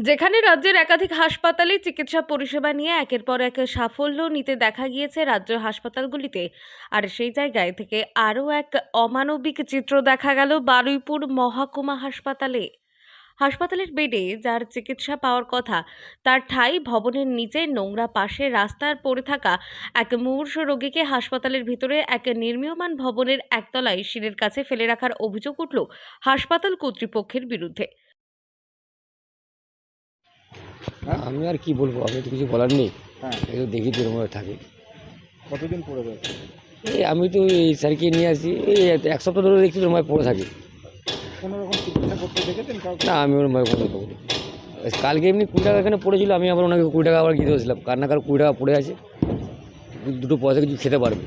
যেখানে রাজ্যের একাধিক হাসপাতালে চিকিৎসা পরিষেবা নিয়ে একের পর এক সাফল্য নিতে দেখা গিয়েছে রাজ্য হাসপাতালগুলিতে, আর সেই জায়গায় থেকে আরও এক অমানবিক চিত্র দেখা গেল বারুইপুর মহকুমা হাসপাতালে। হাসপাতালের বেডে যার চিকিৎসা পাওয়ার কথা, তার ঠাঁই ভবনের নিচে নোংরা পাশে রাস্তার পড়ে থাকা এক মুমূর্ষ রোগীকে হাসপাতালের ভিতরে এক নির্মীয়মান ভবনের একতলায় সিঁড়ির কাছে ফেলে রাখার অভিযোগ উঠল হাসপাতাল কর্তৃপক্ষের বিরুদ্ধে। আমি আর কি বলবো, আমি তো কিছু বলার নেই। হ্যাঁ, এই তো দেখি তো এরকম থাকে। কতদিন পড়ে রয়েছে? এই আমি তো এই স্যারকে নিয়ে আসি, এই এক সপ্তাহ ধরে দেখছি ওরম পড়ে থাকি। কোনো রকম চিকিৎসা করতে দেখেছেন কাউকে? না, আমি ওরম কোনো করি। কালকে এমনি 20 টাকা এখানে পড়েছিল, আমি আবার ওনাকে 20 টাকা আবার দিয়ে দিয়েছিলাম। কার না কার 20 টাকা পড়ে আছে, দুটো পয়সা কিছু খেতে পারবে।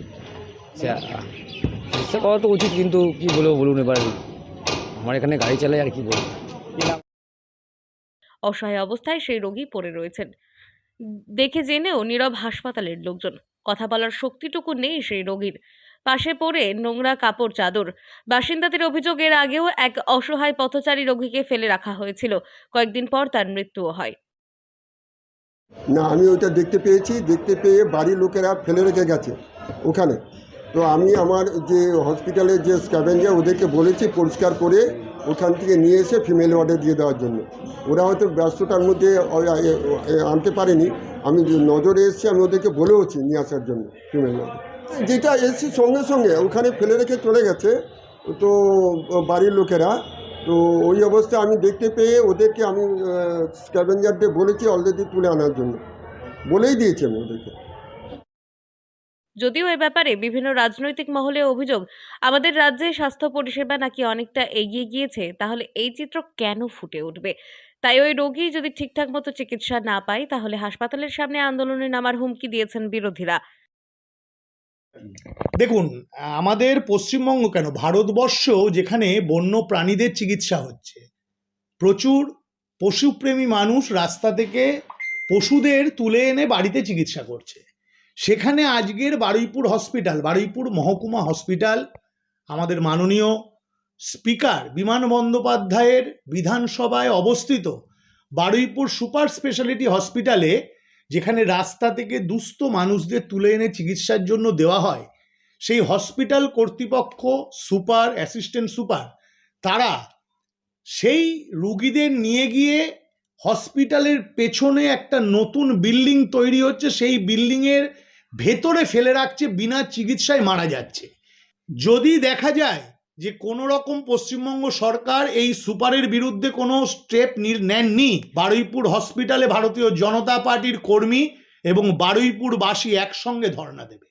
চিকিৎসা পাওয়া তো উচিত, কিন্তু কী বলবো বলুন এবার, আমার এখানে গাড়ি চালাই আর কি বলবো। অসহায় অবস্থায় সেই রোগী পড়ে রয়েছেন। দেখে জেনেও নীরব হাসপাতালের লোকজন। কথা বলার শক্তিটুকু নেই সেই রোগীর। পাশে পড়ে নোংরা কাপড় চাদর। বাসিন্দাদের অভিযোগ, এর আগেও এক অসহায় পথচারী রোগীকে ফেলে রাখা হয়েছিল। কয়েকদিন পর তার মৃত্যুও হয়। না, আমি ওইটা দেখতে পেয়েছি। দেখতে পেয়ে বাড়ির লোকেরা ফেলে রেখে গেছে ওখানে। তো আমি আমার যে হসপিটালের যে স্ক্যাভেঞ্জার ওদেরকে বলেছি পরিষ্কার করে ওখান থেকে নিয়ে এসে ফিমেল ওয়ার্ডে দিয়ে দেওয়ার জন্য। ওরা হয়তো ব্যস্ততার মধ্যে আনতে পারেনি। আমি নজরে এসেছি, আমি ওদেরকে বলেওছি নিয়ে আসার জন্য ফিমেল ওয়ার্ডে। যেটা এসছি সঙ্গে সঙ্গে ওখানে ফেলে রেখে চলে গেছে তো বাড়ির লোকেরা। তো ওই অবস্থায় আমি দেখতে পেয়ে ওদেরকে আমি স্ক্যাভেঞ্জারদের বলেছি অলরেডি তুলে আনার জন্য, বলেই দিয়েছি আমি ওদেরকে। যদিও এ ব্যাপারে বিভিন্ন রাজনৈতিক মহলে অভিযোগ, আমাদের রাজ্যে স্বাস্থ্য পরিষেবা নাকি অনেকটা এগিয়ে গিয়েছে, তাহলে এই চিত্র কেন ফুটে উঠবে? তাই ওই রোগী যদি ঠিকঠাক মতো চিকিৎসা না পায়, তাহলে হাসপাতালের সামনে আন্দোলনে নামার হুমকি দিয়েছেন বিরোধীরা। দেখুন, আমাদের পশ্চিমবঙ্গ কেন, ভারতবর্ষ যেখানে বন্য প্রাণীদের চিকিৎসা হচ্ছে, প্রচুর পশুপ্রেমী মানুষ রাস্তা থেকে পশুদের তুলে এনে বাড়িতে চিকিৎসা করছে, সেখানে আজকের বারুইপুর হসপিটাল, বারুইপুর মহকুমা হসপিটাল, আমাদের মাননীয় স্পিকার বিমান বন্দ্যোপাধ্যায়ের বিধানসভায় অবস্থিত বারুইপুর সুপার স্পেশালিটি হসপিটালে, যেখানে রাস্তা থেকে দুস্থ মানুষদের তুলে এনে চিকিৎসার জন্য দেওয়া হয়, সেই হসপিটাল কর্তৃপক্ষ, সুপার, অ্যাসিস্ট্যান্ট সুপার, তারা সেই রুগীদের নিয়ে গিয়ে হসপিটালের পেছনে একটা নতুন বিল্ডিং তৈরি হচ্ছে, সেই বিল্ডিংয়ের ভেতরে ফেলে রাখছে, বিনা চিকিৎসায় মারা যাচ্ছে। যদি দেখা যায় যে কোনো রকম পশ্চিমবঙ্গ সরকার এই সুপারের বিরুদ্ধে কোনো স্টেপ নেননি, বারুইপুর হসপিটালে ভারতীয় জনতা পার্টির কর্মী এবং বারুইপুরবাসী একসঙ্গে ধর্ণা দেবে।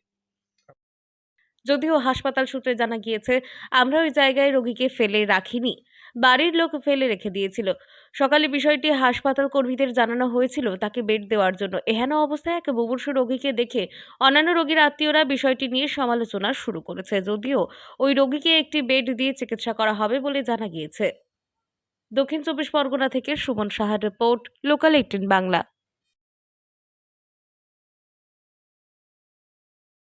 যদিও হাসপাতাল সূত্রে জানা গিয়েছে, আমরা ওই জায়গায় রোগীকে ফেলে রাখিনি, বাড়ির লোক ফেলে রেখে দিয়েছিল। সকালে বিষয়টি হাসপাতাল কর্মীদের জানানো হয়েছিল তাকে বেড দেওয়ার জন্য। এহেন অবস্থায় এক মুমূর্ষু রোগীকে দেখে অন্যান্য রোগীর আত্মীয়রা বিষয়টি নিয়ে সমালোচনা শুরু করেছে। যদিও ওই রোগীকে একটি বেড দিয়ে চিকিৎসা করা হবে বলে জানা গিয়েছে। দক্ষিণ 24 পরগনা থেকে সুমন সাহার রিপোর্ট, লোকাল 18 বাংলা।